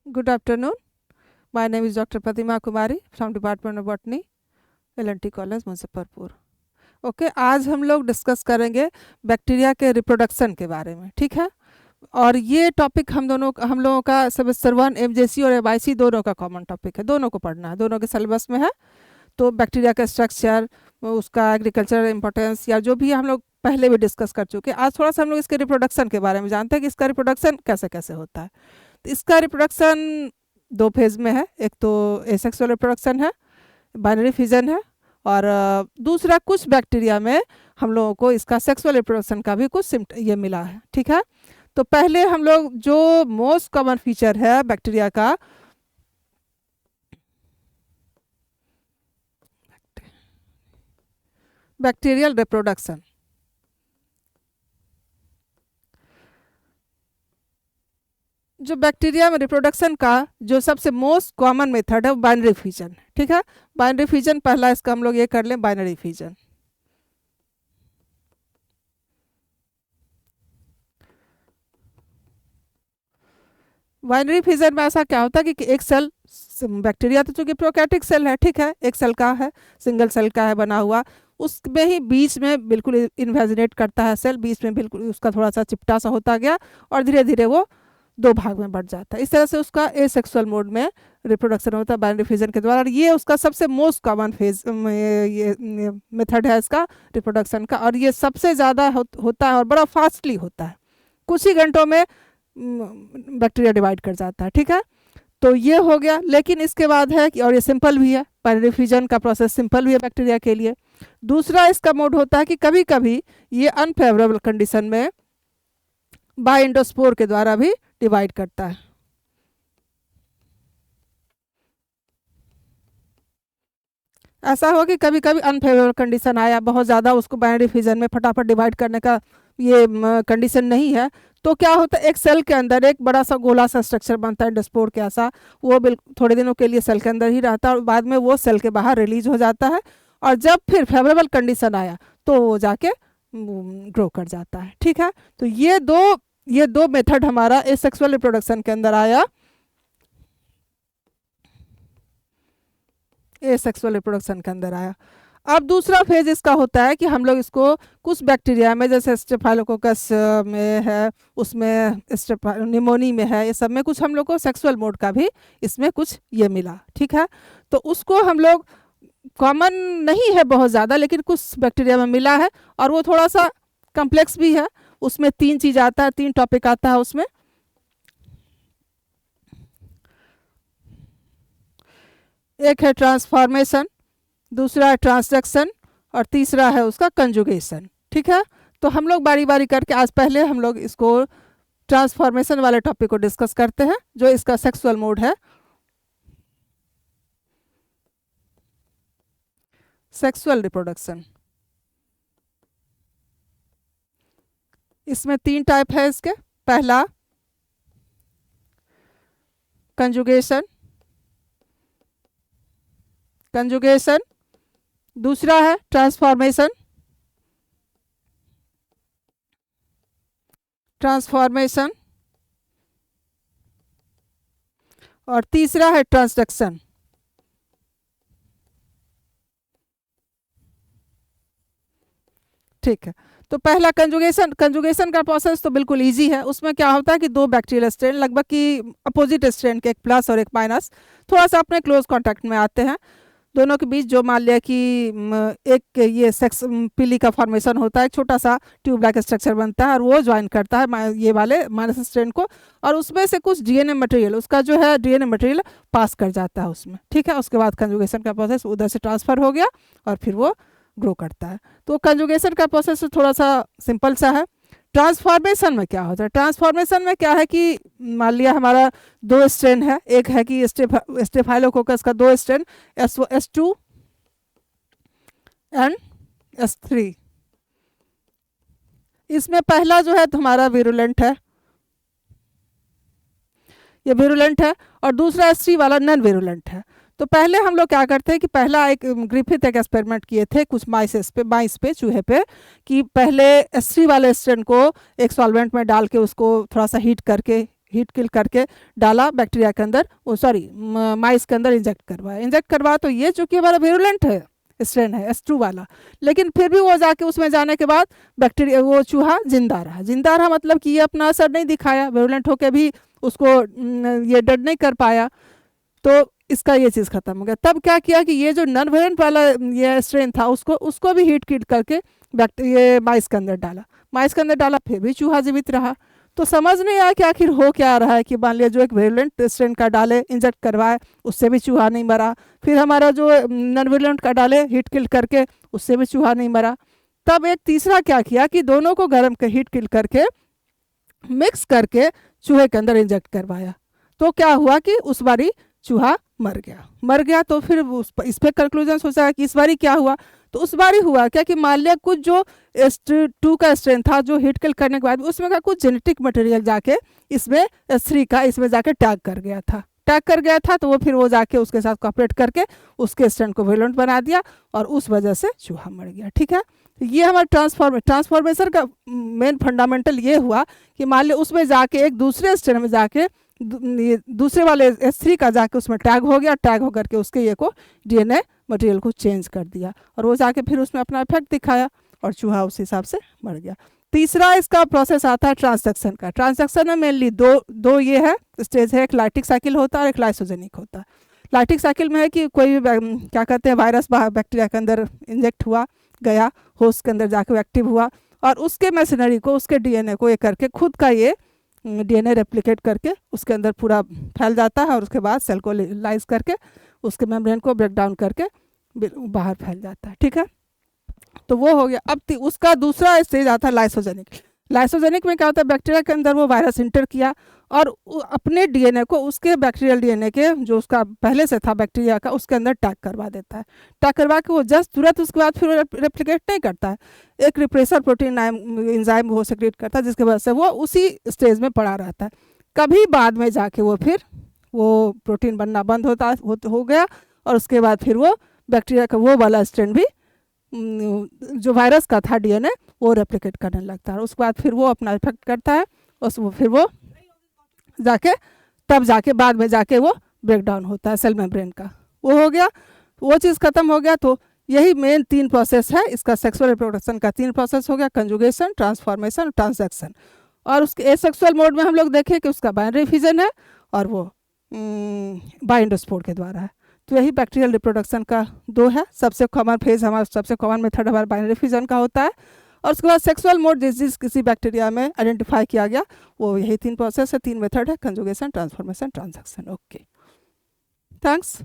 Good afternoon. My name is Dr. Pratima Kumari from Department of Botany, LNT College, Muzaffarpur. Okay आज हम लोग discuss करेंगे bacteria के reproduction के बारे में, ठीक है. और ये टॉपिक हम लोगों का सेमेस्टर 1 एमजेसी और एमआईसी दोनों का कॉमन टॉपिक है, दोनों को पढ़ना है, दोनों के सिलेबस में है. तो बैक्टीरिया का स्ट्रक्चर, उसका एग्रीकल्चरल इंपॉर्टेंस या जो भी हम लोग पहले भी डिस्कस कर चुके हैं. आज थोड़ा सा हम लोग इसके रिप्रोडक्शन के बारे में जानते हैं कि इसका रिप्रोडक्शन कैसे कैसे होता है. तो इसका रिप्रोडक्शन दो फेज़ में है. एक तो एसेक्सुअल रिप्रोडक्शन है, बाइनरी फिजन है, और दूसरा कुछ बैक्टीरिया में हम लोगों को इसका सेक्सुअल रिप्रोडक्शन का भी कुछ ये मिला है, ठीक है. तो पहले हम लोग जो मोस्ट कॉमन फीचर है बैक्टीरिया का, बैक्टीरियल रिप्रोडक्शन. जो बैक्टीरिया में रिप्रोडक्शन का जो सबसे मोस्ट कॉमन मेथड है वो बाइनरी फिजन, ठीक है. बाइनरी फिजन पहला इसका हम लोग ये कर लें, बाइनरी फिजन. बाइनरी फिजन में ऐसा क्या होता है कि एक सेल, बैक्टीरिया तो चूंकि प्रोकैरियोटिक सेल है, ठीक है, एक सेल का है, सिंगल सेल का है बना हुआ, उसमें ही बीच में बिल्कुल इन्वेजिनेट करता है सेल, बीच में बिल्कुल उसका थोड़ा सा चिपटा सा होता गया और धीरे धीरे वो दो भाग में बढ़ जाता है. इस तरह से उसका एसेक्सुअल मोड में रिप्रोडक्शन होता है बाइनरी फिजन के द्वारा. और ये उसका सबसे मोस्ट कॉमन फेज ये मेथड है इसका रिप्रोडक्शन का, और ये सबसे ज़्यादा होता है और बड़ा फास्टली होता है. कुछ ही घंटों में बैक्टीरिया डिवाइड कर जाता है, ठीक है. तो ये हो गया. लेकिन इसके बाद है कि, और ये सिंपल भी है, बाइनरी फिजन का प्रोसेस सिंपल भी है बैक्टीरिया के लिए. दूसरा इसका मोड होता है कि कभी कभी ये अनफेवरेबल कंडीशन में बाय एंडोस्पोर के द्वारा भी डिवाइड करता है. ऐसा हो कि कभी कभी अनफेवरेबल कंडीशन आया, बहुत ज़्यादा उसको बाइनरी फिजन में फटाफट डिवाइड करने का ये कंडीशन नहीं है, तो क्या होता है, एक सेल के अंदर एक बड़ा सा गोला सा स्ट्रक्चर बनता है एंडोस्पोर के ऐसा. वो थोड़े दिनों के लिए सेल के अंदर ही रहता है और बाद में वो सेल के बाहर रिलीज हो जाता है. और जब फिर फेवरेबल कंडीशन आया तो वो जाके ग्रो कर जाता है, ठीक है. तो ये दो मेथड हमारा एसेक्सुअल रिप्रोडक्शन के अंदर आया, एसेक्सुअल रिप्रोडक्शन के अंदर आया. अब दूसरा फेज इसका होता है कि हम लोग इसको कुछ बैक्टीरिया में, जैसे स्टेफाइलोकोकस में है, उसमें निमोनी में है, ये सब में कुछ हम लोग को सेक्सुअल मोड का भी इसमें कुछ ये मिला, ठीक है. तो उसको हम लोग कॉमन नहीं है बहुत ज़्यादा, लेकिन कुछ बैक्टीरिया में मिला है और वो थोड़ा सा कम्प्लेक्स भी है. उसमें तीन चीज़ आता है, तीन टॉपिक आता है उसमें. एक है ट्रांसफॉर्मेशन, दूसरा है ट्रांसडक्शन और तीसरा है उसका कंजुगेशन, ठीक है. तो हम लोग बारी बारी करके आज पहले हम लोग इसको ट्रांसफॉर्मेशन वाले टॉपिक को डिस्कस करते हैं, जो इसका सेक्सुअल मोड है. सेक्सुअल रिप्रोडक्शन, इसमें तीन टाइप है इसके. पहला कंजुगेशन, दूसरा है ट्रांसफॉर्मेशन, और तीसरा है ट्रांसडक्शन. ठीक है. तो पहला कंजुगेशन का प्रोसेस तो बिल्कुल इजी है. उसमें क्या होता है कि दो बैक्टीरियल स्ट्रेन लगभग कि अपोजिट स्ट्रेन के, एक प्लस और एक माइनस, थोड़ा सा अपने क्लोज कांटेक्ट में आते हैं. दोनों के बीच जो मान लिया कि एक ये सेक्स पिली का फॉर्मेशन होता है, एक छोटा सा ट्यूब लाइक स्ट्रक्चर बनता है और वो ज्वाइन करता है ये वाले माइनस स्ट्रेन को, और उसमें से कुछ डीएनए मटेरियल, उसका जो है डीएनए मटेरियल पास कर जाता है उसमें, ठीक है. उसके बाद कंजुगेशन का प्रोसेस उधर से ट्रांसफ़र हो गया और फिर वो ग्रो करता है. तो कंजुगेशन का प्रोसेस थोड़ा सा सिंपल सा है. ट्रांसफॉर्मेशन में क्या होता है, ट्रांसफॉर्मेशन में क्या है कि मान लिया हमारा दो स्ट्रेन है, एक है कि स्टेफाइलोकोकस का दो स्ट्रेन S2 एंड S3. इसमें पहला जो है तो हमारा विरुलेंट है, ये विरुलेंट है, और दूसरा S3 वाला नॉन विरुलेंट है. तो पहले हम लोग क्या करते हैं कि पहला एक ग्रिफिथ एक एक्सपेरिमेंट किए थे कुछ माइस पे चूहे पे, कि पहले S3 वाले स्ट्रेन को एक सॉल्वेंट में डाल के उसको थोड़ा सा हीट करके हीट किल करके डाला बैक्टीरिया के अंदर, वो सॉरी माइस के अंदर इंजेक्ट करवाया तो ये चूंकि हमारा वेरुलेंट है स्ट्रेन है S2 वाला, लेकिन फिर भी वो जाके उसमें जाने के बाद बैक्टीरिया वो चूहा जिंदा रहा मतलब कि ये अपना असर नहीं दिखाया, वेरुलेंट होके भी उसको ये डेड नहीं कर पाया, तो इसका ये चीज़ खत्म हो गया। तब क्या किया कि ये जो नॉन वेरिएंट वाला ये स्ट्रेन था उसको भी हीट किट करके ये माइस के अंदर डाला, फिर भी चूहा जीवित रहा। तो समझ नहीं आया कि आखिर हो क्या रहा है कि मान लिया जो एक वेरिएंट स्ट्रेन का डाले इंजेक्ट करवाए उससे भी चूहा नहीं मरा, फिर हमारा जो नॉन वेरिएंट का डाले हीट किल करके उससे भी चूहा नहीं मरा। तब एक तीसरा क्या किया कि दोनों को गर्म के हीट किल करके मिक्स करके चूहे के अंदर इंजेक्ट करवाया, तो क्या हुआ कि उस बारी चूहा मर गया। तो फिर इस पर कंक्लूजन सोचा कि इस बारी क्या हुआ, तो उस बारी हुआ क्या कि मान लिया कुछ जो S2 का स्ट्रेन था जो हीट किल करने के बाद उसमें का कुछ जेनेटिक मटेरियल जाके इसमें S3 का इसमें जाके टैग कर गया था, तो वो जाके उसके साथ कॉपरेट करके उसके स्ट्रेन को वेरिएंट बना दिया और उस वजह से चूहा मर गया। ठीक है, ये हमारा ट्रांसफॉर्मेशन का मेन फंडामेंटल ये हुआ कि मान लिया उसमें जाके एक दूसरे स्ट्रेन में जाके दूसरे वाले S3 का जाके उसमें टैग हो करके उसके ये को DNA मटेरियल को चेंज कर दिया और वो जाके फिर उसमें अपना इफेक्ट दिखाया और चूहा उस हिसाब से मर गया। तीसरा इसका प्रोसेस आता है ट्रांसडक्शन का। ट्रांसडक्शन में मेनली दो ये है स्टेज है, एक लाइटिक साइकिल होता है और एक लाइसोजेनिक होता है। लाइटिक साइकिल में है कि कोई भी क्या कहते हैं वायरस बैक्टीरिया के अंदर इंजेक्ट हुआ गया, होस्ट के अंदर जाके एक्टिव हुआ और उसके मशीनरी को उसके DNA को ये करके खुद का ये DNA रेप्लिकेट करके उसके अंदर पूरा फैल जाता है और उसके बाद सेल को लाइज करके उसके मेम्ब्रेन को ब्रेक डाउन करके बाहर फैल जाता है। ठीक है, तो वो हो गया। अब उसका दूसरा स्टेज आता है लाइसोजेनिक में क्या होता है, बैक्टीरिया के अंदर वो वायरस इंटर किया और अपने DNA को उसके बैक्टीरियल DNA के जो उसका पहले से था बैक्टीरिया का उसके अंदर टैग करवा देता है। टैग करवा के वो जस्ट तुरंत उसके बाद फिर रेप्लिकेट नहीं करता है, एक रिप्रेसर प्रोटीन एंजाइम वो सेक्रेट करता है जिसके वजह से वो उसी स्टेज में पड़ा रहता है। कभी बाद में जाके वो फिर वो प्रोटीन बनना बंद हो गया और उसके बाद फिर वो बैक्टीरिया का वो वाला स्ट्रेन भी जो वायरस का था DNA वो रेप्लिकेट करने लगता है और उसके बाद फिर वो अपना इफेक्ट करता है और फिर वो जाके बाद में जाके वो ब्रेक डाउन होता है सेल मेम्ब्रेन का। वो हो गया, वो चीज़ ख़त्म हो गया। तो यही मेन 3 प्रोसेस है इसका, सेक्सुअल रिप्रोडक्शन का 3 प्रोसेस हो गया, कंजुगेशन, ट्रांसफॉर्मेशन, ट्रांसडक्शन। और उसके एसेक्सुअल मोड में हम लोग देखें कि उसका बाइनरी फिजन है और वो बाइंडोस्पोर के द्वारा है। तो यही बैक्टीरियल रिप्रोडक्शन का 2 है। सबसे कॉमन फेज हमारा सबसे कॉमन मेथड हमारा बाइनरी फिजन का होता है और उसके बाद सेक्सुअल मोड जिस किसी बैक्टीरिया में आइडेंटिफाई किया गया वो यही 3 प्रोसेस है, 3 मेथड है, conjugation, transformation, transduction. Okay, thanks.